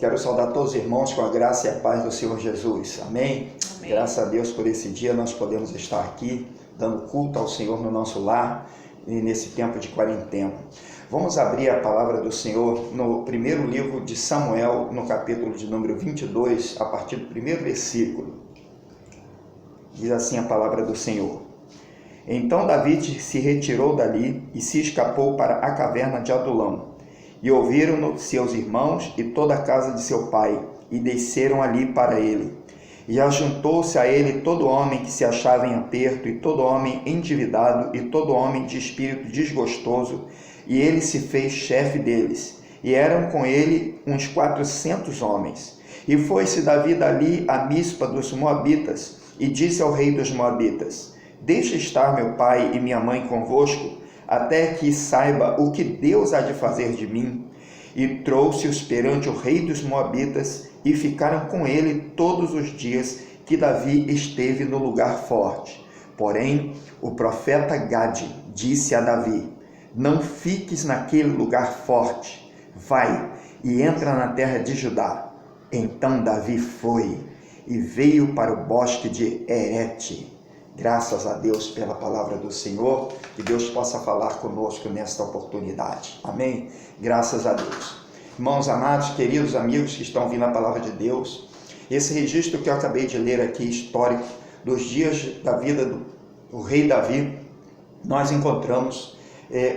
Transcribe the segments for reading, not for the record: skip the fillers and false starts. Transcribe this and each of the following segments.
Quero saudar todos os irmãos com a graça e a paz do Senhor Jesus. Amém? Amém. Graças a Deus por esse dia nós podemos estar aqui, dando culto ao Senhor no nosso lar e nesse tempo de quarentena. Vamos abrir a palavra do Senhor no primeiro livro de Samuel, no capítulo de número 22, a partir do primeiro versículo. Diz assim a palavra do Senhor. Então Davi se retirou dali e se escapou para a caverna de Adulão. E ouviram-no seus irmãos e toda a casa de seu pai, e desceram ali para ele. E ajuntou-se a ele todo homem que se achava em aperto, e todo homem endividado, e todo homem de espírito desgostoso, e ele se fez chefe deles. E eram com ele uns 400 homens. E foi-se Davi dali a Mispa dos Moabitas, e disse ao rei dos Moabitas: Deixa estar meu pai e minha mãe convosco, até que saiba o que Deus há de fazer de mim. E trouxe-os perante o rei dos Moabitas, e ficaram com ele todos os dias que Davi esteve no lugar forte. Porém, o profeta Gade disse a Davi: Não fiques naquele lugar forte, vai e entra na terra de Judá. Então Davi foi e veio para o bosque de Herete. Graças a Deus pela palavra do Senhor, que Deus possa falar conosco nesta oportunidade. Amém? Graças a Deus. Irmãos amados, queridos amigos que estão ouvindo a palavra de Deus, esse registro que eu acabei de ler aqui, histórico, dos dias da vida do rei Davi, nós encontramos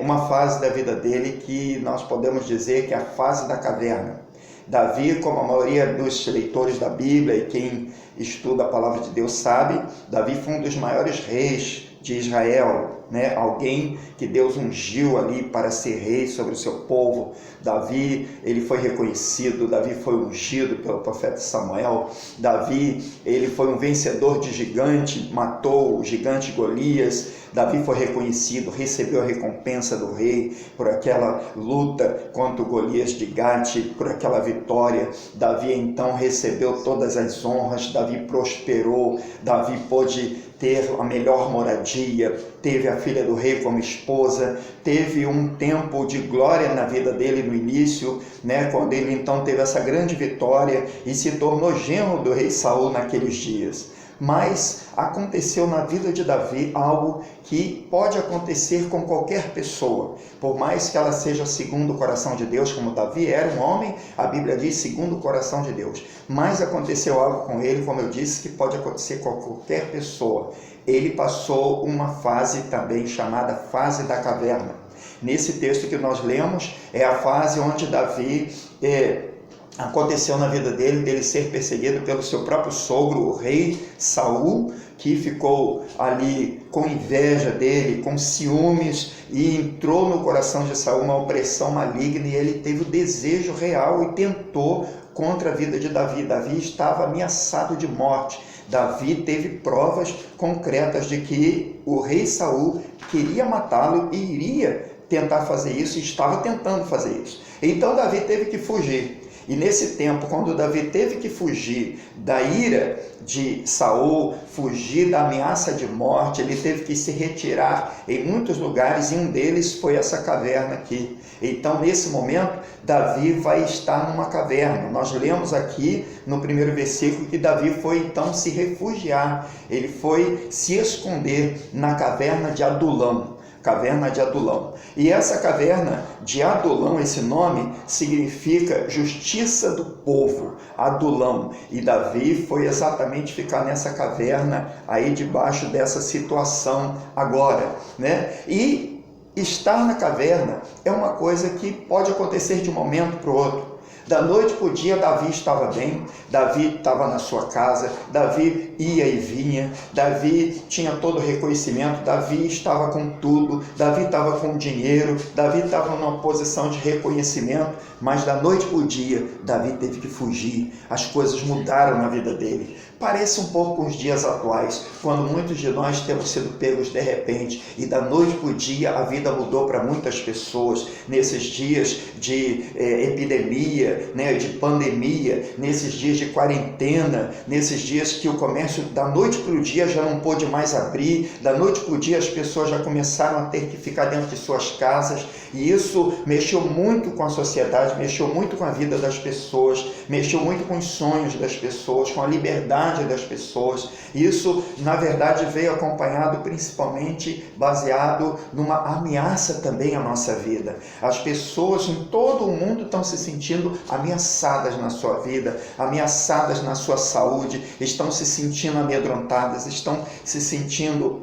uma fase da vida dele que nós podemos dizer que é a fase da caverna. Davi, como a maioria dos leitores da Bíblia e quem estuda a palavra de Deus sabe, Davi foi um dos maiores reis de Israel, né? Alguém que Deus ungiu ali para ser rei sobre o seu povo. Davi, ele foi reconhecido, Davi foi ungido pelo profeta Samuel. Davi, ele foi um vencedor de gigante, matou o gigante Golias. Davi foi reconhecido, recebeu a recompensa do rei por aquela luta contra o Golias de Gate, por aquela vitória. Davi então recebeu todas as honras, Davi prosperou, Davi pôde ter a melhor moradia, teve a filha do rei como esposa, teve um tempo de glória na vida dele no início, né, quando ele então teve essa grande vitória e se tornou genro do rei Saul naqueles dias. Mas aconteceu na vida de Davi algo que pode acontecer com qualquer pessoa, por mais que ela seja segundo o coração de Deus, como Davi era um homem, a Bíblia diz segundo o coração de Deus, mas aconteceu algo com ele, como eu disse, que pode acontecer com qualquer pessoa. Ele passou uma fase também chamada fase da caverna. Nesse texto que nós lemos, é a fase onde Davi aconteceu na vida dele ser perseguido pelo seu próprio sogro, o rei Saul, que ficou ali com inveja dele, com ciúmes, e entrou no coração de Saul uma opressão maligna, e ele teve o desejo real e tentou contra a vida de Davi. Davi estava ameaçado de morte. Davi teve provas concretas de que o rei Saul queria matá-lo e iria tentar fazer isso, e estava tentando fazer isso. Então Davi teve que fugir. E nesse tempo, quando Davi teve que fugir da ira de Saul, fugir da ameaça de morte, ele teve que se retirar em muitos lugares, e um deles foi essa caverna aqui. Então, nesse momento, Davi vai estar numa caverna. Nós lemos aqui no primeiro versículo que Davi foi então se refugiar, ele foi se esconder na caverna de Adulão. Caverna de Adulão. E essa caverna de Adulão, esse nome significa justiça do povo, Adulão. E Davi foi exatamente ficar nessa caverna aí debaixo dessa situação agora, né? E estar na caverna é uma coisa que pode acontecer de um momento para o outro. Da noite para o dia, Davi estava bem, Davi estava na sua casa, Davi ia e vinha, Davi tinha todo o reconhecimento, Davi estava com tudo, Davi estava com dinheiro, Davi estava numa posição de reconhecimento, mas da noite para o dia, Davi teve que fugir. As coisas mudaram na vida dele. Parece um pouco com os dias atuais, quando muitos de nós temos sido pegos de repente e da noite para o dia a vida mudou para muitas pessoas. Nesses dias de epidemia, né, de pandemia, nesses dias de quarentena, nesses dias que o comércio da noite para o dia já não pôde mais abrir, da noite para o dia as pessoas já começaram a ter que ficar dentro de suas casas, e isso mexeu muito com a sociedade, mexeu muito com a vida das pessoas, mexeu muito com os sonhos das pessoas, com a liberdade das pessoas. Isso, na verdade, veio acompanhado principalmente baseado numa ameaça também à nossa vida. As pessoas em todo o mundo estão se sentindo ameaçadas na sua vida, ameaçadas na sua saúde, estão se sentindo amedrontadas, estão se sentindo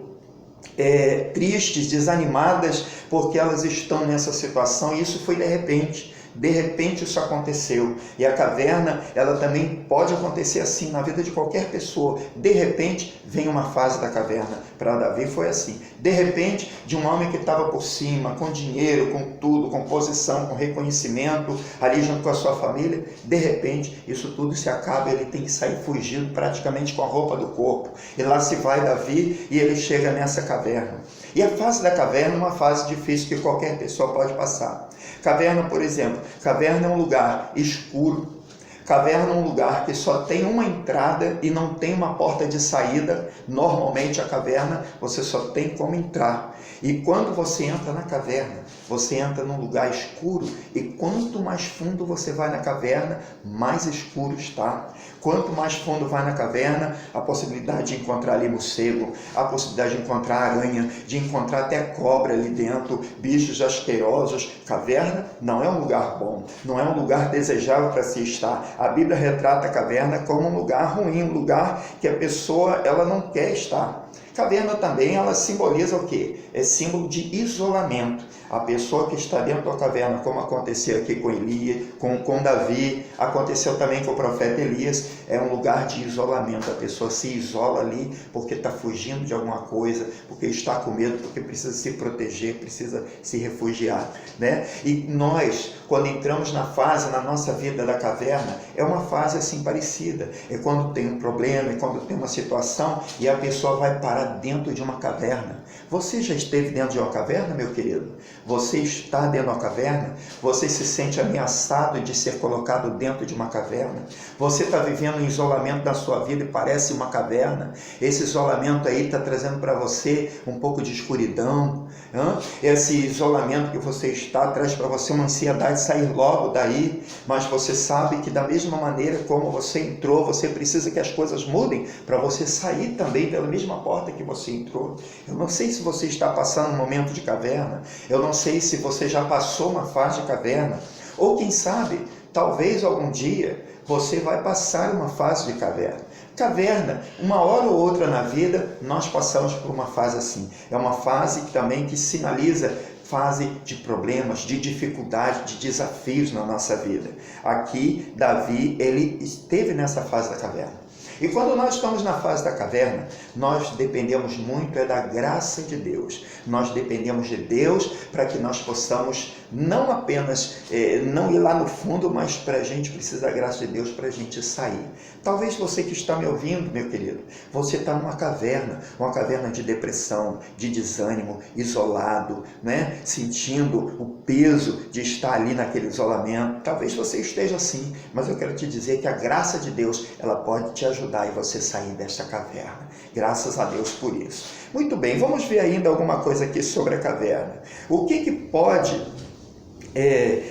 tristes, desanimadas, porque elas estão nessa situação, e isso foi de repente. De repente isso aconteceu. E a caverna, ela também pode acontecer assim na vida de qualquer pessoa. De repente vem uma fase da caverna. Para Davi foi assim. De repente, de um homem que estava por cima, com dinheiro, com tudo, com posição, com reconhecimento, ali junto com a sua família, de repente isso tudo se acaba, ele tem que sair fugindo praticamente com a roupa do corpo. E lá se vai Davi e ele chega nessa caverna. E a fase da caverna é uma fase difícil que qualquer pessoa pode passar. Caverna, por exemplo, caverna é um lugar escuro. Caverna é um lugar que só tem uma entrada e não tem uma porta de saída. Normalmente a caverna você só tem como entrar. E quando você entra na caverna, você entra num lugar escuro, e quanto mais fundo você vai na caverna, mais escuro está. Quanto mais fundo vai na caverna, a possibilidade de encontrar ali morcego, a possibilidade de encontrar aranha, de encontrar até cobra ali dentro, bichos asquerosos. Caverna não é um lugar bom, não é um lugar desejável para se estar. A Bíblia retrata a caverna como um lugar ruim, um lugar que a pessoa ela não quer estar. Caverna também, ela simboliza o quê? É símbolo de isolamento. A pessoa que está dentro da caverna, como aconteceu aqui com Elias, com Davi, aconteceu também com o profeta Elias, é um lugar de isolamento. A pessoa se isola ali porque está fugindo de alguma coisa, porque está com medo, porque precisa se proteger, precisa se refugiar, né? E nós, quando entramos na fase, na nossa vida da caverna, é uma fase assim parecida. É quando tem um problema, é quando tem uma situação e a pessoa vai parar dentro de uma caverna. Você já esteve dentro de uma caverna, meu querido? Você está dentro de uma caverna? Você se sente ameaçado de ser colocado dentro de uma caverna? Você está vivendo um isolamento da sua vida e parece uma caverna? Esse isolamento aí está trazendo para você um pouco de escuridão. Esse isolamento que você está traz para você uma ansiedade de sair logo daí, mas você sabe que da mesma maneira como você entrou, você precisa que as coisas mudem para você sair também pela mesma porta que você entrou. Eu não sei se você está passando um momento de caverna, eu não sei se você já passou uma fase de caverna, ou quem sabe, talvez algum dia você vai passar uma fase de caverna. Caverna, uma hora ou outra na vida, nós passamos por uma fase assim. É uma fase também que sinaliza fase de problemas, de dificuldade, de desafios na nossa vida. Aqui, Davi, ele esteve nessa fase da caverna. E quando nós estamos na fase da caverna, nós dependemos muito da graça de Deus. Nós dependemos de Deus para que nós possamos não apenas não ir lá no fundo, mas para a gente precisa da graça de Deus para a gente sair. Talvez você que está me ouvindo, meu querido, você está numa caverna, uma caverna de depressão, de desânimo, isolado, né? Sentindo o peso de estar ali naquele isolamento. Talvez você esteja assim, mas eu quero te dizer que a graça de Deus, ela pode te ajudar e você sair desta caverna. Graças a Deus por isso. Muito bem, vamos ver ainda alguma coisa aqui sobre a caverna. O que pode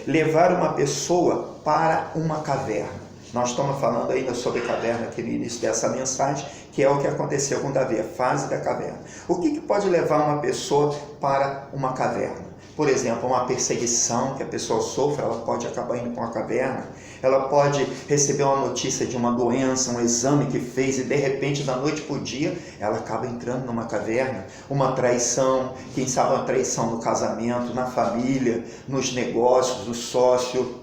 levar uma pessoa para uma caverna? Nós estamos falando ainda sobre caverna aqui no início dessa mensagem, que é o que aconteceu com Davi, a fase da caverna. O que pode levar uma pessoa para uma caverna? Por exemplo, uma perseguição que a pessoa sofre, ela pode acabar indo para uma caverna. Ela pode receber uma notícia de uma doença, um exame que fez e de repente, da noite para o dia, ela acaba entrando numa caverna. Uma traição, quem sabe uma traição no casamento, na família, nos negócios, no sócio.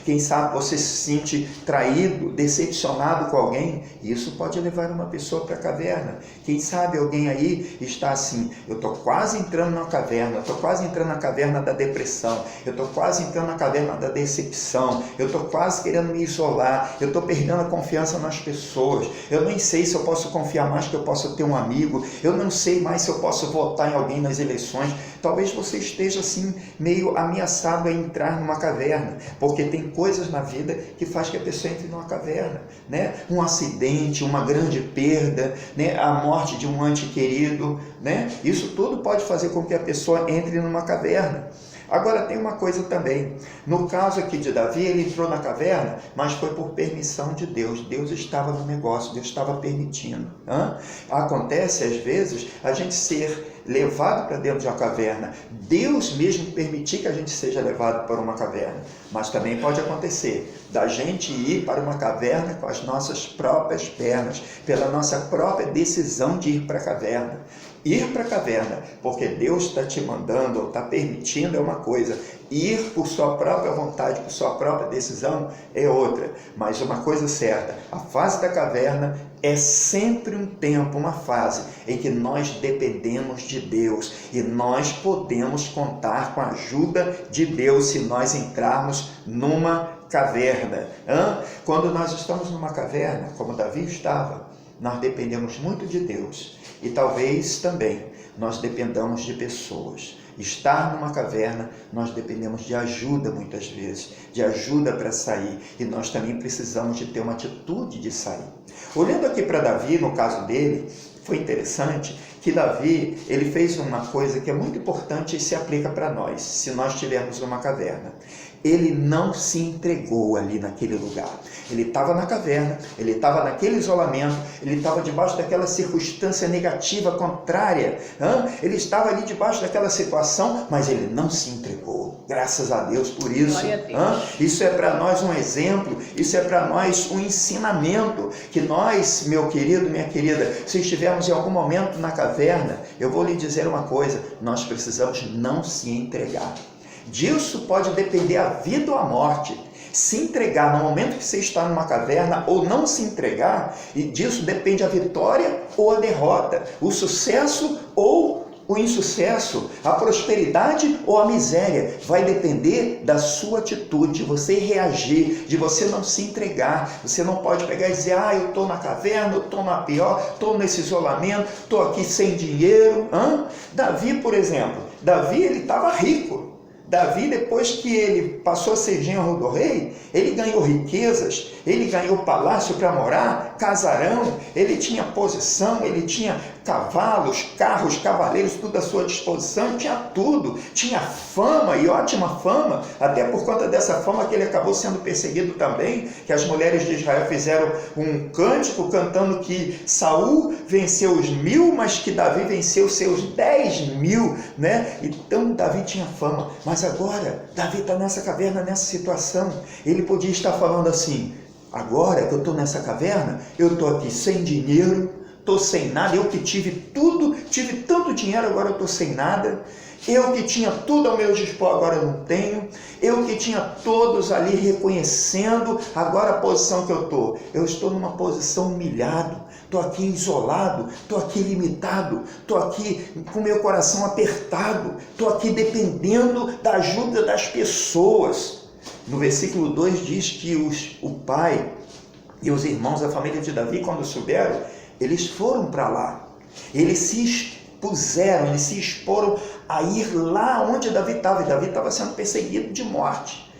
Quem sabe você se sente traído, decepcionado com alguém. Isso pode levar uma pessoa para a caverna. Quem sabe alguém aí está assim, eu estou quase entrando na caverna, estou quase entrando na na caverna da depressão, eu estou quase entrando na caverna da decepção, eu estou quase querendo me isolar, eu estou perdendo a confiança nas pessoas, eu nem sei se eu posso confiar mais, que eu posso ter um amigo, eu não sei mais se eu posso votar em alguém nas eleições. Talvez você esteja assim meio ameaçado a entrar numa caverna, porque tem coisas na vida que faz que a pessoa entre numa caverna, né? Um acidente, uma grande perda, né? A morte de um ente querido, né? Isso tudo pode fazer com que a pessoa entre numa caverna. Agora tem uma coisa também, no caso aqui de Davi, ele entrou na caverna, mas foi por permissão de Deus. Deus estava no negócio, Deus estava permitindo. Acontece às vezes a gente ser levado para dentro de uma caverna, Deus mesmo permitir que a gente seja levado para uma caverna, mas também pode acontecer da gente ir para uma caverna com as nossas próprias pernas, pela nossa própria decisão de ir para a caverna. Ir para a caverna, porque Deus está te mandando ou está permitindo é uma coisa, ir por sua própria vontade, por sua própria decisão é outra. Mas uma coisa certa, a fase da caverna é sempre um tempo, uma fase em que nós dependemos de Deus e nós podemos contar com a ajuda de Deus se nós entrarmos numa caverna. Quando nós estamos numa caverna, como Davi estava, nós dependemos muito de Deus e talvez também nós dependamos de pessoas. Estar numa caverna, nós dependemos de ajuda muitas vezes, de ajuda para sair, e nós também precisamos de ter uma atitude de sair. Olhando aqui para Davi, no caso dele, foi interessante que Davi, ele fez uma coisa que é muito importante e se aplica para nós, se nós estivermos numa caverna. Ele não se entregou ali naquele lugar. Ele estava na caverna, ele estava naquele isolamento, ele estava debaixo daquela circunstância negativa, contrária. Ele estava ali debaixo daquela situação, mas ele não se entregou. Graças a Deus por isso. Isso é para nós um exemplo, isso é para nós um ensinamento, que nós, meu querido, minha querida, se estivermos em algum momento na caverna, eu vou lhe dizer uma coisa, nós precisamos não se entregar. Disso pode depender a vida ou a morte. Se entregar no momento que você está numa caverna ou não se entregar, e disso depende a vitória ou a derrota, o sucesso ou o insucesso, a prosperidade ou a miséria. Vai depender da sua atitude, de você reagir, de você não se entregar. Você não pode pegar e dizer, eu estou na caverna, eu estou na pior, estou nesse isolamento, estou aqui sem dinheiro. Davi, por exemplo, Davi ele estava rico. Davi, depois que ele passou a ser genro do rei, ele ganhou riquezas, ele ganhou palácio para morar, casarão, ele tinha posição, ele tinha cavalos, carros, cavaleiros, tudo à sua disposição, tinha tudo, tinha fama e ótima fama, até por conta dessa fama que ele acabou sendo perseguido também, que as mulheres de Israel fizeram um cântico cantando que Saul venceu os 1000, mas que Davi venceu seus 10.000, né? Então Davi tinha fama, mas agora Davi está nessa caverna, nessa situação, ele podia estar falando assim, agora que eu estou nessa caverna, eu estou aqui sem dinheiro, estou sem nada, eu que tive tudo, tive tanto dinheiro, agora eu estou sem nada, eu que tinha tudo ao meu dispor, agora eu não tenho, eu que tinha todos ali reconhecendo, agora a posição que eu estou numa posição humilhado, estou aqui isolado, estou aqui limitado, estou aqui com meu coração apertado, estou aqui dependendo da ajuda das pessoas. No versículo 2 diz que o pai e os irmãos da família de Davi, quando souberam, eles foram para lá, eles se expuseram, eles se exporam a ir lá onde Davi estava, e Davi estava sendo perseguido de morte.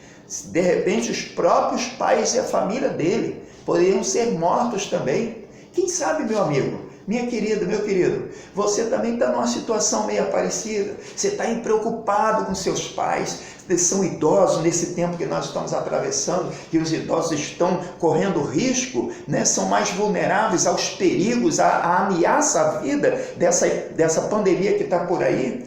De repente os próprios pais e a família dele poderiam ser mortos também. Quem sabe, meu amigo, minha querida, meu querido, você também está numa situação meio parecida, você está preocupado com seus pais, são idosos nesse tempo que nós estamos atravessando, que os idosos estão correndo risco, né? São mais vulneráveis aos perigos, à ameaça à vida dessa pandemia que está por aí.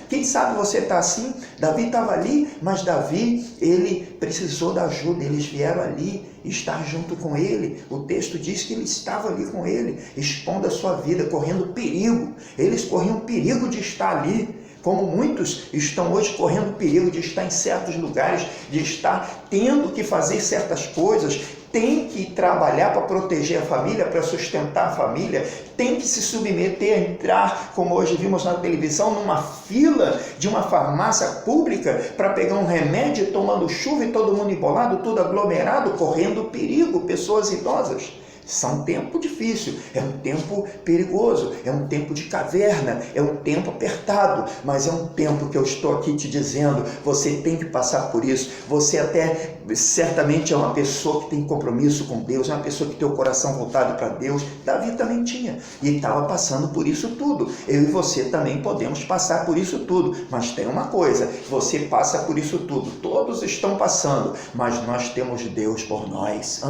Quem sabe você está assim? Davi estava ali, mas Davi, ele precisou da ajuda, eles vieram ali estar junto com ele. O texto diz que ele estava ali com ele, expondo a sua vida, correndo perigo. Eles corriam perigo de estar ali, como muitos estão hoje correndo perigo de estar em certos lugares, de estar tendo que fazer certas coisas, tem que trabalhar para proteger a família, para sustentar a família, tem que se submeter a entrar, como hoje vimos na televisão, numa fila de uma farmácia pública para pegar um remédio, tomando chuva e todo mundo embolado, tudo aglomerado, correndo perigo, pessoas idosas. Isso é um tempo difícil, é um tempo perigoso, é um tempo de caverna, é um tempo apertado, mas é um tempo que eu estou aqui te dizendo, você tem que passar por isso, você até certamente é uma pessoa que tem compromisso com Deus, é uma pessoa que tem o coração voltado para Deus. Davi também tinha, e estava passando por isso tudo. Eu e você também podemos passar por isso tudo, mas tem uma coisa, você passa por isso tudo, todos estão passando, mas nós temos Deus por nós.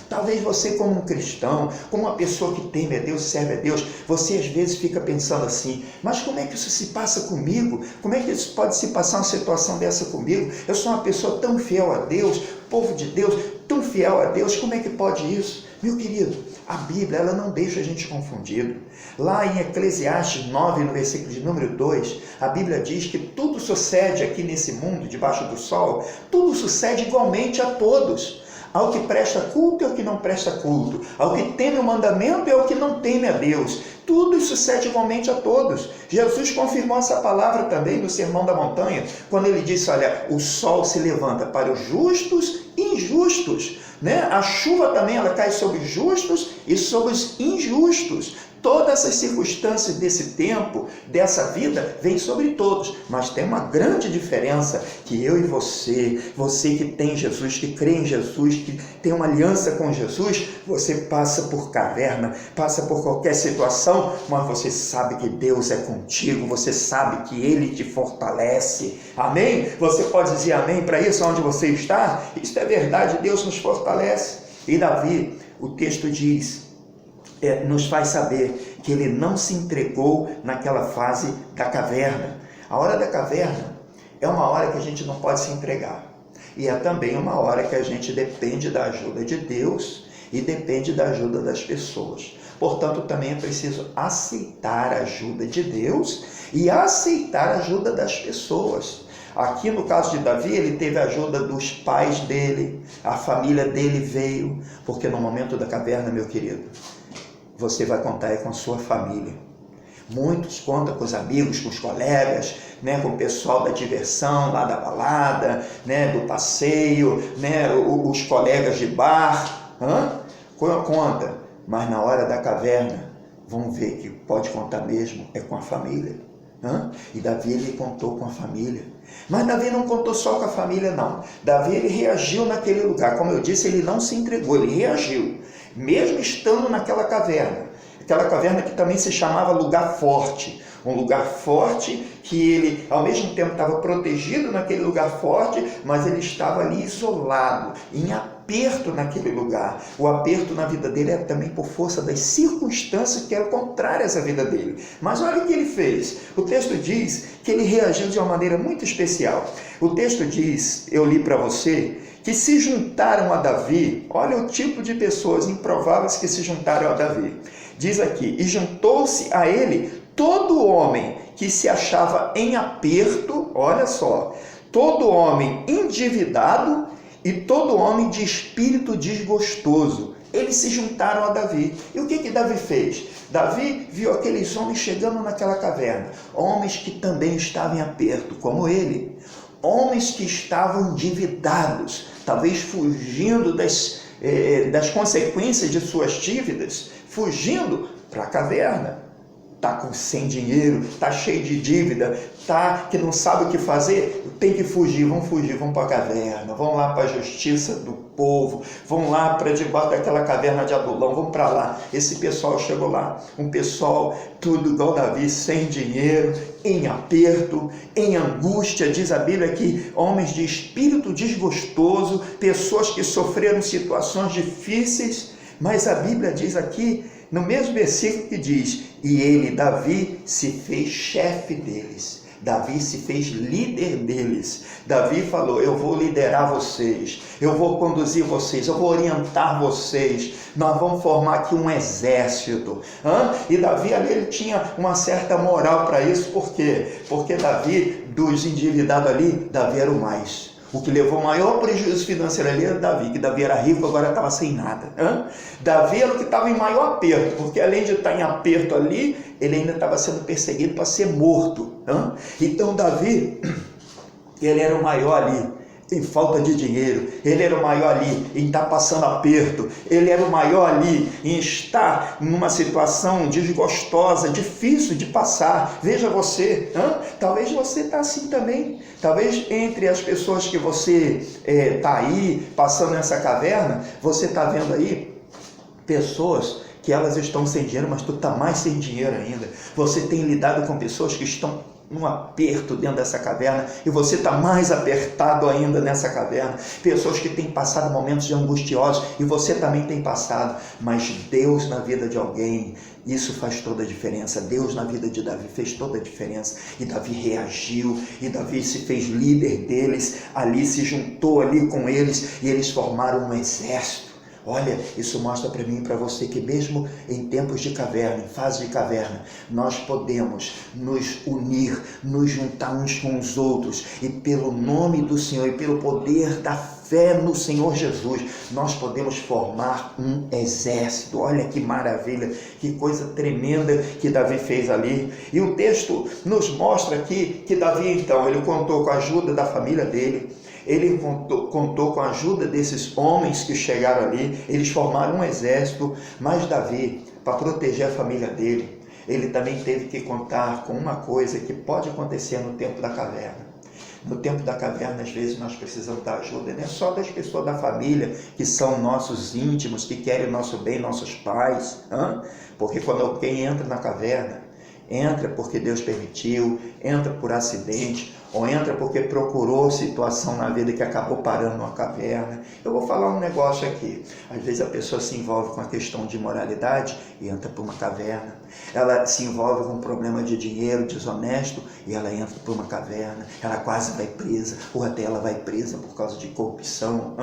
Talvez você, como um cristão, como uma pessoa que teme a Deus, serve a Deus, você às vezes fica pensando assim, mas como é que isso se passa comigo? Como é que isso pode se passar uma situação dessa comigo? Eu sou uma pessoa tão fiel a Deus, povo de Deus, tão fiel a Deus, como é que pode isso? Meu querido, a Bíblia, ela não deixa a gente confundido. Lá em Eclesiastes 9, no versículo de número 2, a Bíblia diz que tudo sucede aqui nesse mundo, debaixo do sol, tudo sucede igualmente a todos. Ao que presta culto e ao que não presta culto, ao que teme o mandamento e ao que não teme a Deus. Tudo sucede igualmente a todos. Jesus confirmou essa palavra também no Sermão da Montanha, quando ele disse, olha, o sol se levanta para os justos e injustos, né? A chuva também ela cai sobre os justos e sobre os injustos. Todas as circunstâncias desse tempo, dessa vida, vêm sobre todos. Mas tem uma grande diferença, que eu e você que tem Jesus, que crê em Jesus, que tem uma aliança com Jesus, você passa por caverna, passa por qualquer situação, mas você sabe que Deus é contigo, você sabe que Ele te fortalece. Amém? Você pode dizer amém para isso, onde você está? Isso é verdade, Deus nos fortalece. E Davi, o texto diz, nos faz saber que ele não se entregou naquela fase da caverna. A hora da caverna é uma hora que a gente não pode se entregar. E é também uma hora que a gente depende da ajuda de Deus e depende da ajuda das pessoas. Portanto, também é preciso aceitar a ajuda de Deus e aceitar a ajuda das pessoas. Aqui no caso de Davi, ele teve a ajuda dos pais dele, a família dele veio, porque no momento da caverna, meu querido, você vai contar aí com a sua família. Muitos contam com os amigos, com os colegas, né, com o pessoal da diversão, lá da balada, né, do passeio, né, os colegas de bar. Conta, mas na hora da caverna, vamos ver que pode contar mesmo, é com a família. E Davi, ele contou com a família. Mas Davi não contou só com a família, não. Davi, ele reagiu naquele lugar. Como eu disse, ele não se entregou, ele reagiu. Mesmo estando naquela caverna. Aquela caverna que também se chamava lugar forte. Um lugar forte que ele, ao mesmo tempo, estava protegido naquele lugar forte, mas ele estava ali isolado, em aperto naquele lugar. O aperto na vida dele era também por força das circunstâncias que eram contrárias à vida dele. Mas olha o que ele fez. O texto diz que ele reagiu de uma maneira muito especial. O texto diz, eu li para você, que se juntaram a Davi, olha o tipo de pessoas improváveis que se juntaram a Davi. Diz aqui, e juntou-se a ele todo homem que se achava em aperto, olha só, todo homem endividado e todo homem de espírito desgostoso. Eles se juntaram a Davi. E o que Davi fez? Davi viu aqueles homens chegando naquela caverna, homens que também estavam em aperto, como ele. Homens que estavam endividados, talvez fugindo das consequências de suas dívidas, fugindo para a caverna. Está sem dinheiro, está cheio de dívida, está que não sabe o que fazer, tem que fugir, vão para a caverna, vão lá para a justiça do povo, vão lá para debaixo daquela caverna de Adulão, vão para lá. Esse pessoal chegou lá, um pessoal tudo igual Davi, sem dinheiro, em aperto, em angústia, diz a Bíblia que homens de espírito desgostoso, pessoas que sofreram situações difíceis, mas a Bíblia diz aqui, no mesmo versículo que diz, e ele, Davi, se fez chefe deles. Davi se fez líder deles. Davi falou: eu vou liderar vocês, eu vou conduzir vocês, eu vou orientar vocês, nós vamos formar aqui um exército. E Davi ali, ele tinha uma certa moral para isso. Por quê? Porque Davi, dos endividados ali, Davi era o mais. O que levou o maior prejuízo financeiro ali era Davi, que Davi era rico, agora estava sem nada. Davi era o que estava em maior aperto, porque além de estar em aperto ali, ele ainda estava sendo perseguido para ser morto. Então Davi, ele era o maior ali em falta de dinheiro, ele era o maior ali em estar passando aperto, ele era o maior ali em estar numa situação desgostosa, difícil de passar. Veja você, talvez você está assim também, talvez entre as pessoas que você está aí passando nessa caverna, você está vendo aí pessoas que elas estão sem dinheiro, mas tu está mais sem dinheiro ainda. Você tem lidado com pessoas que estão num aperto dentro dessa caverna, e você está mais apertado ainda nessa caverna. Pessoas que têm passado momentos angustiosos, e você também tem passado, mas Deus na vida de alguém, isso faz toda a diferença. Deus na vida de Davi fez toda a diferença, e Davi reagiu, e Davi se fez líder deles, ali se juntou ali com eles, e eles formaram um exército. Olha, isso mostra para mim e para você que mesmo em tempos de caverna, em fase de caverna, nós podemos nos unir, nos juntar uns com os outros, e pelo nome do Senhor e pelo poder da fé no Senhor Jesus, nós podemos formar um exército. Olha que maravilha, que coisa tremenda que Davi fez ali. E o texto nos mostra aqui que Davi, então, ele contou com a ajuda da família dele. Ele contou com a ajuda desses homens que chegaram ali, eles formaram um exército, mas Davi, para proteger a família dele, ele também teve que contar com uma coisa que pode acontecer no tempo da caverna. No tempo da caverna, às vezes, nós precisamos da ajuda, não é só das pessoas da família, que são nossos íntimos, que querem o nosso bem, nossos pais, porque quando alguém entra na caverna, entra porque Deus permitiu, entra por acidente, ou entra porque procurou situação na vida que acabou parando numa caverna. Eu vou falar um negócio aqui. Às vezes a pessoa se envolve com a questão de imoralidade e entra por uma caverna. Ela se envolve com um problema de dinheiro desonesto e ela entra por uma caverna. Ela quase vai presa, ou até ela vai presa por causa de corrupção.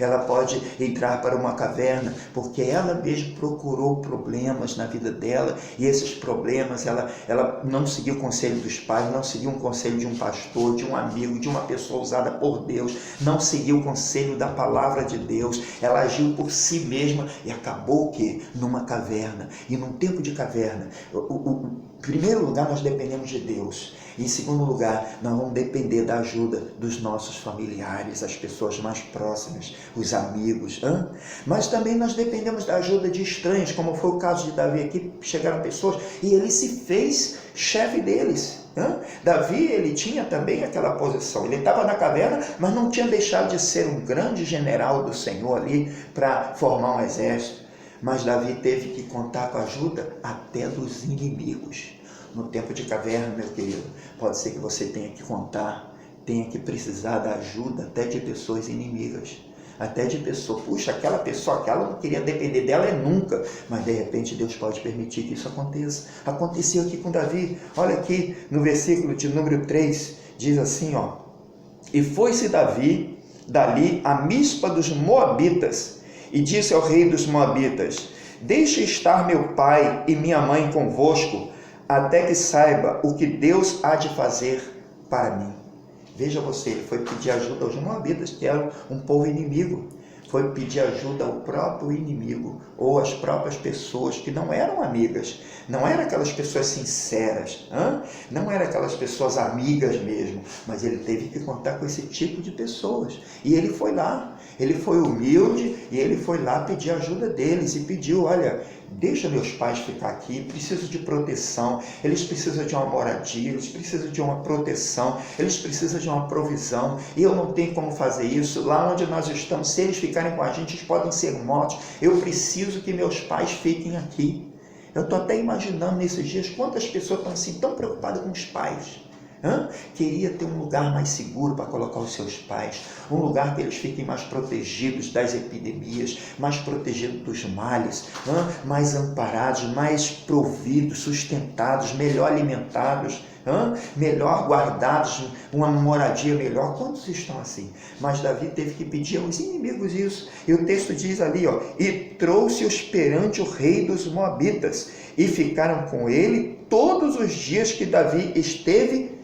Ela pode entrar para uma caverna porque ela mesma procurou problemas na vida dela, e esses problemas, ela não seguiu o conselho dos pais, não seguiu um conselho de um pastor, de um amigo, de uma pessoa usada por Deus, não seguiu o conselho da palavra de Deus, ela agiu por si mesma e acabou o quê? Numa caverna. E num tempo de caverna, em primeiro lugar, nós dependemos de Deus. Em segundo lugar, nós vamos depender da ajuda dos nossos familiares, as pessoas mais próximas, os amigos. Mas também nós dependemos da ajuda de estranhos, como foi o caso de Davi aqui. Chegaram pessoas e ele se fez chefe deles. Davi, ele tinha também aquela posição. Ele estava na caverna, mas não tinha deixado de ser um grande general do Senhor ali para formar um exército. Mas Davi teve que contar com a ajuda até dos inimigos. No tempo de caverna, meu querido, pode ser que você tenha que contar, tenha que precisar da ajuda até de pessoas inimigas, até de pessoas, puxa, aquela pessoa, aquela não queria depender dela nunca, mas de repente Deus pode permitir que isso aconteça. Aconteceu aqui com Davi. Olha aqui no versículo de número 3, diz assim, e foi-se Davi dali a Mispa dos Moabitas, e disse ao rei dos Moabitas: deixe estar meu pai e minha mãe convosco, até que saiba o que Deus há de fazer para mim. Veja você, ele foi pedir ajuda aos Moabitas, que eram um povo inimigo. Foi pedir ajuda ao próprio inimigo, ou às próprias pessoas que não eram amigas, não eram aquelas pessoas sinceras, não eram aquelas pessoas amigas mesmo, mas ele teve que contar com esse tipo de pessoas. E ele foi lá, ele foi humilde, e ele foi lá pedir ajuda deles, e pediu: olha, deixa meus pais ficar aqui, preciso de proteção, eles precisam de uma moradia, eles precisam de uma proteção, eles precisam de uma provisão, e eu não tenho como fazer isso. Lá onde nós estamos, se eles ficarem com a gente, eles podem ser mortos. Eu preciso que meus pais fiquem aqui. Eu estou até imaginando nesses dias quantas pessoas estão assim tão preocupadas com os pais. Queria ter um lugar mais seguro para colocar os seus pais, um lugar que eles fiquem mais protegidos das epidemias, mais protegidos dos males, mais amparados, mais providos, sustentados, melhor alimentados. melhor guardados, uma moradia melhor. Quantos estão assim? Mas Davi teve que pedir aos inimigos isso. E o texto diz ali, e trouxe-os perante o rei dos Moabitas, e ficaram com ele todos os dias que Davi esteve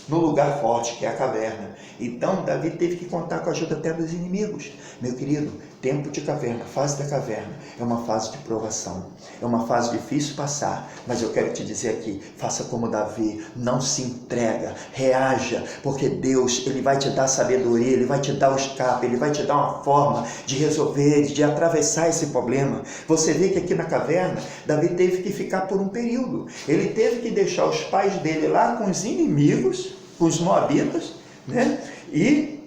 no lugar forte, que é a caverna. Então Davi teve que contar com a ajuda até dos inimigos. Meu querido, tempo de caverna, fase da caverna, é uma fase de provação, é uma fase difícil passar, mas eu quero te dizer aqui, faça como Davi, não se entrega, reaja, porque Deus, Ele vai te dar sabedoria, Ele vai te dar o escape, Ele vai te dar uma forma de resolver, de atravessar esse problema. Você vê que aqui na caverna, Davi teve que ficar por um período, ele teve que deixar os pais dele lá com os inimigos, com os moabitas, né? E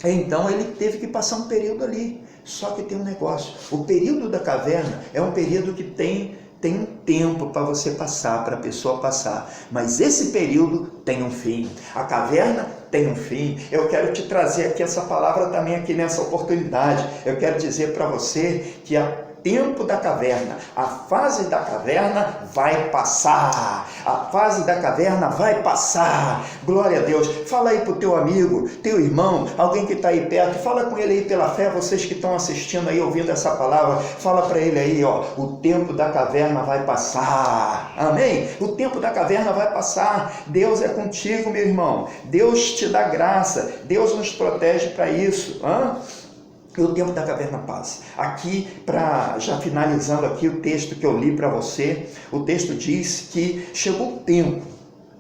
então ele teve que passar um período ali. Só que tem um negócio, o período da caverna é um período que tem um tempo para você passar, para a pessoa passar, mas esse período tem um fim. A caverna tem um fim. Eu quero te trazer aqui essa palavra também aqui nessa oportunidade. Eu quero dizer para você que tempo da caverna, a fase da caverna vai passar, a fase da caverna vai passar, glória a Deus. Fala aí para o teu amigo, teu irmão, alguém que está aí perto, fala com ele aí pela fé, vocês que estão assistindo aí, ouvindo essa palavra, fala para ele aí, o tempo da caverna vai passar, amém? O tempo da caverna vai passar, Deus é contigo, meu irmão, Deus te dá graça, Deus nos protege para isso, E o tempo da caverna passa. Aqui, já finalizando aqui o texto que eu li para você, o texto diz que chegou o tempo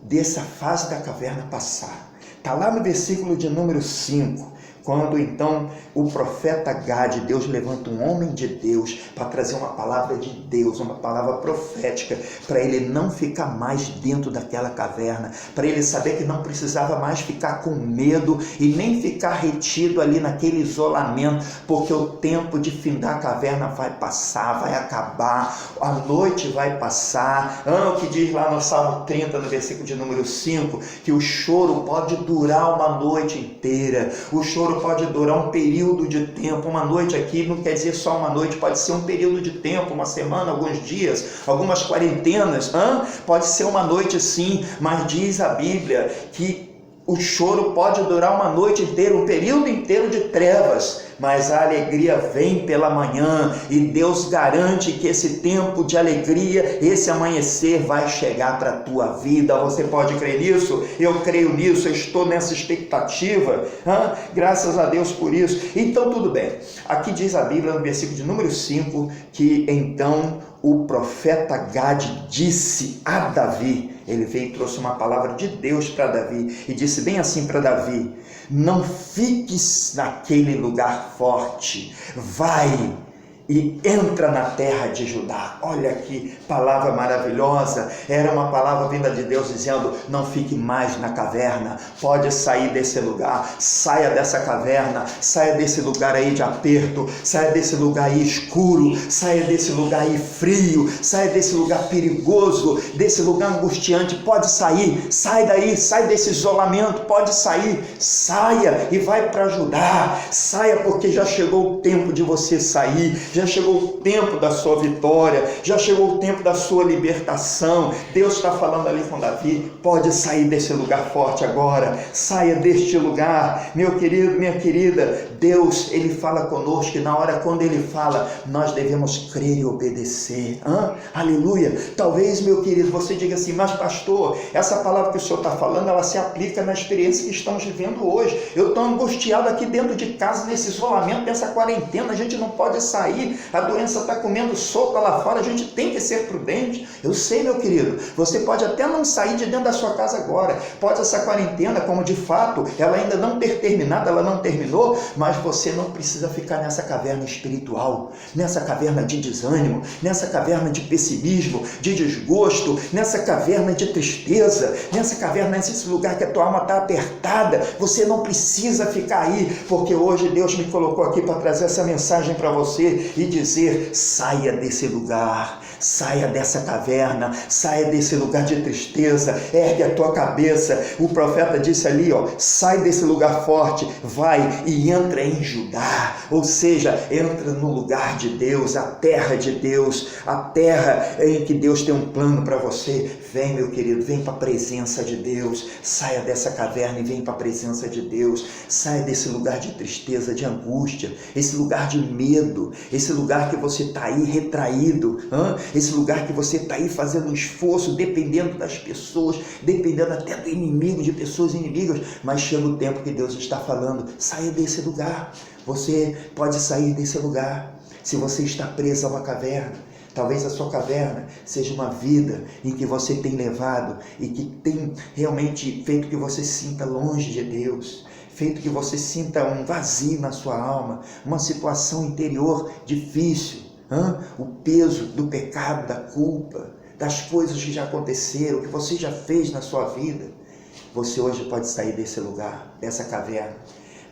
dessa fase da caverna passar. Está lá no versículo de número 5, quando então o profeta Gade, Deus levanta um homem de Deus para trazer uma palavra de Deus, uma palavra profética, para ele não ficar mais dentro daquela caverna, para ele saber que não precisava mais ficar com medo e nem ficar retido ali naquele isolamento, porque o tempo de findar a caverna vai passar, vai acabar, a noite vai passar. O que diz lá no Salmo 30, no versículo de número 5, que o choro pode durar uma noite inteira, o choro pode durar um período de tempo. Uma noite aqui não quer dizer só uma noite, pode ser um período de tempo, uma semana, alguns dias, algumas quarentenas, pode ser uma noite sim, mas diz a Bíblia que o choro pode durar uma noite inteira, um período inteiro de trevas, mas a alegria vem pela manhã, e Deus garante que esse tempo de alegria, esse amanhecer vai chegar para a tua vida. Você pode crer nisso? Eu creio nisso, eu estou nessa expectativa, graças a Deus por isso. Então tudo bem, aqui diz a Bíblia no versículo de número 5, que então o profeta Gade disse a Davi, ele veio e trouxe uma palavra de Deus para Davi, e disse bem assim para Davi: não fiques naquele lugar forte, vai e entra na terra de Judá. Olha que palavra maravilhosa, era uma palavra vinda de Deus dizendo: não fique mais na caverna, pode sair desse lugar, saia dessa caverna, saia desse lugar aí de aperto, saia desse lugar aí escuro, saia desse lugar aí frio, saia desse lugar perigoso, desse lugar angustiante, pode sair, sai daí, sai desse isolamento, pode sair, saia e vai para Judá, saia, porque já chegou o tempo de você sair, já chegou o tempo da sua vitória, já chegou o tempo da sua libertação. Deus está falando ali com Davi: pode sair desse lugar forte agora, saia deste lugar. Meu querido, minha querida, Deus, Ele fala conosco, e na hora quando Ele fala, nós devemos crer e obedecer. Aleluia. Talvez, meu querido, você diga assim: mas pastor, essa palavra que o senhor está falando, ela se aplica na experiência que estamos vivendo hoje. Eu estou angustiado aqui dentro de casa, nesse isolamento, nessa quarentena, a gente não pode sair, a doença está comendo solta lá fora, a gente tem que ser prudente. Eu sei, meu querido, você pode até não sair de dentro da sua casa agora, pode essa quarentena, como de fato ela ainda não ter terminado, ela não terminou, mas você não precisa ficar nessa caverna espiritual, nessa caverna de desânimo, nessa caverna de pessimismo, de desgosto, nessa caverna de tristeza, nessa caverna, nesse lugar que a tua alma está apertada. Você não precisa ficar aí, porque hoje Deus me colocou aqui para trazer essa mensagem para você. e dizer: saia desse lugar, saia dessa caverna, saia desse lugar de tristeza, ergue a tua cabeça. O profeta disse ali, sai desse lugar forte, vai e entra em Judá, ou seja, entra no lugar de Deus, a terra de Deus, a terra em que Deus tem um plano para você. Vem, meu querido, vem para a presença de Deus, saia dessa caverna e vem para a presença de Deus, saia desse lugar de tristeza, de angústia, esse lugar de medo, esse lugar que você está aí retraído, esse lugar que você está aí fazendo um esforço, dependendo das pessoas, dependendo até do inimigo, de pessoas inimigas, mas chega o tempo que Deus está falando: saia desse lugar. Você pode sair desse lugar. Se você está preso a uma caverna, talvez a sua caverna seja uma vida em que você tem levado e que tem realmente feito que você se sinta longe de Deus, feito que você sinta um vazio na sua alma, uma situação interior difícil, o peso do pecado, da culpa, das coisas que já aconteceram, que você já fez na sua vida. Você hoje pode sair desse lugar, dessa caverna.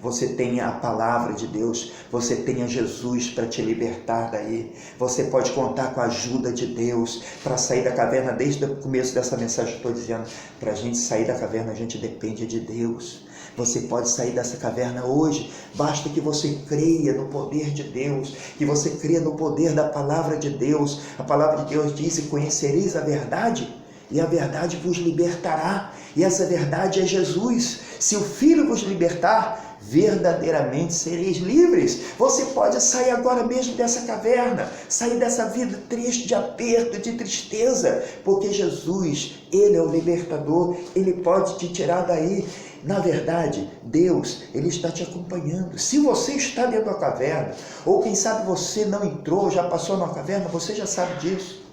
Você tem a palavra de Deus, você tem a Jesus para te libertar daí. Você pode contar com a ajuda de Deus para sair da caverna. Desde o começo dessa mensagem eu estou dizendo, para a gente sair da caverna a gente depende de Deus. Você pode sair dessa caverna hoje, basta que você creia no poder de Deus, que você creia no poder da palavra de Deus. A palavra de Deus diz: conhecereis a verdade, e a verdade vos libertará. E essa verdade é Jesus. Se o Filho vos libertar, verdadeiramente sereis livres. Você pode sair agora mesmo dessa caverna, sair dessa vida triste, de aperto, de tristeza, porque Jesus, Ele é o libertador, Ele pode te tirar daí. Na verdade, Deus, Ele está te acompanhando. Se você está dentro da caverna, ou quem sabe você não entrou, já passou na caverna, você já sabe disso.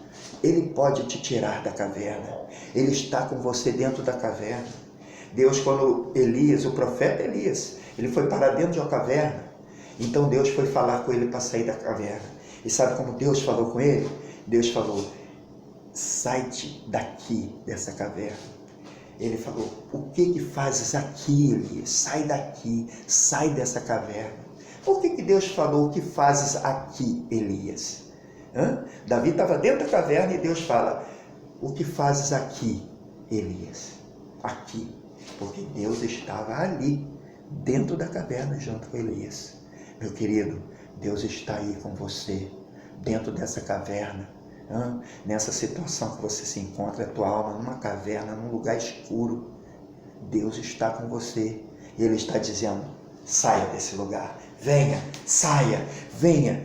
Ele pode te tirar da caverna. Ele está com você dentro da caverna. Deus, quando Elias, o profeta Elias, ele foi parar dentro de uma caverna, então Deus foi falar com ele para sair da caverna. E sabe como Deus falou com ele? Deus falou: sai-te daqui dessa caverna. Ele falou: o que fazes aqui, Elias? Sai daqui, sai dessa caverna. Por que Deus falou: o que fazes aqui, Elias? Davi estava dentro da caverna e Deus fala: o que fazes aqui, Elias? Aqui. Porque Deus estava ali, dentro da caverna, junto com Elias. Meu querido, Deus está aí com você, dentro dessa caverna, nessa situação que você se encontra, a tua alma numa caverna, num lugar escuro. Deus está com você e Ele está dizendo: saia desse lugar, venha, saia, venha,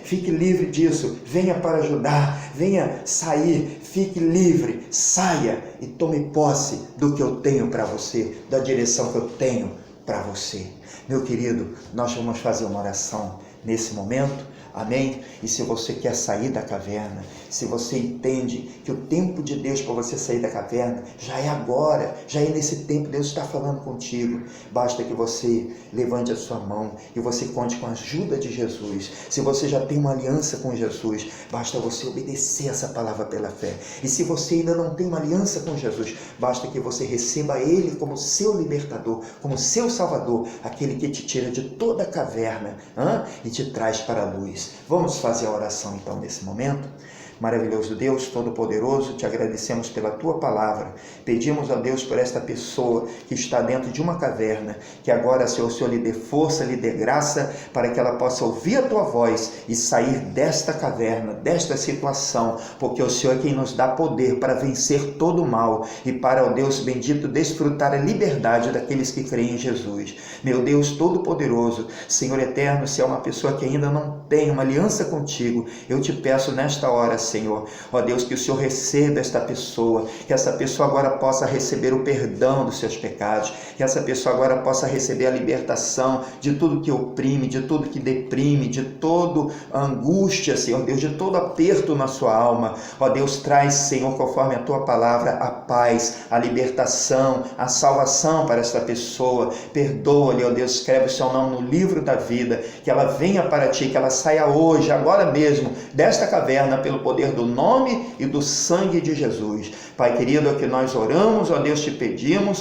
fique livre disso, venha para ajudar, venha sair, fique livre, saia e tome posse do que eu tenho para você, da direção que eu tenho para você. Meu querido, nós vamos fazer uma oração nesse momento, amém? E se você quer sair da caverna, se você entende que o tempo de Deus para você sair da caverna já é agora, já é nesse tempo, Deus está falando contigo, basta que você levante a sua mão e você conte com a ajuda de Jesus. Se você já tem uma aliança com Jesus, basta você obedecer essa palavra pela fé. E se você ainda não tem uma aliança com Jesus, basta que você receba Ele como seu libertador, como seu salvador, aquele que te tira de toda a caverna e te traz para a luz. Vamos fazer a oração então nesse momento? Maravilhoso Deus, Todo-Poderoso, te agradecemos pela Tua palavra. Pedimos a Deus por esta pessoa que está dentro de uma caverna, que agora, Senhor, o Senhor lhe dê força, lhe dê graça, para que ela possa ouvir a Tua voz e sair desta caverna, desta situação, porque o Senhor é quem nos dá poder para vencer todo o mal e para, ó Deus bendito, desfrutar a liberdade daqueles que creem em Jesus. Meu Deus Todo-Poderoso, Senhor eterno, se é uma pessoa que ainda não tem uma aliança contigo, eu te peço nesta hora, Senhor, ó Deus, que o Senhor receba esta pessoa, que essa pessoa agora possa receber o perdão dos seus pecados, que essa pessoa agora possa receber a libertação de tudo que oprime, de tudo que deprime, de toda angústia, Senhor Deus, de todo aperto na sua alma. Ó Deus, traz, Senhor, conforme a Tua palavra, a paz, a libertação, a salvação para esta pessoa. Perdoa-lhe, ó Deus, escreve o seu nome no livro da vida, que ela venha para Ti, que ela saia hoje, agora mesmo, desta caverna, pelo poder do nome e do sangue de Jesus. Pai querido, é o que nós oramos, ó Deus, te pedimos,